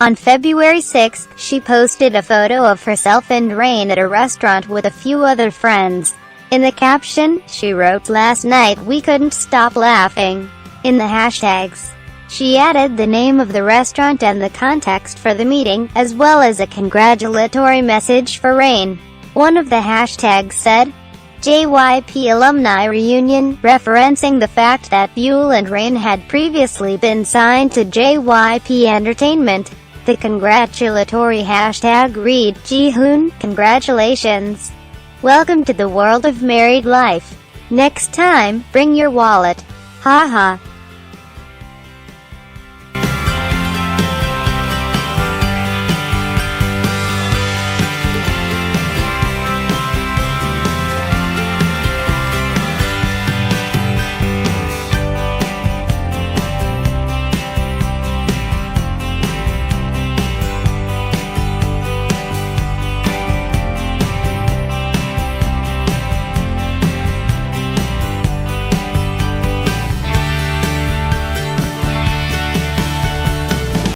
On February 6, she posted a photo of herself and Rain at a restaurant with a few other friends. In the caption, she wrote, "Last night we couldn't stop laughing." In the hashtags, she added the name of the restaurant and the context for the meeting, as well as a congratulatory message for Rain. One of the hashtags said, JYP Alumni Reunion, referencing the fact that Byul and Rain had previously been signed to JYP Entertainment. The congratulatory hashtag read, Hoon, congratulations. Welcome to the world of married life. Next time, bring your wallet. Haha.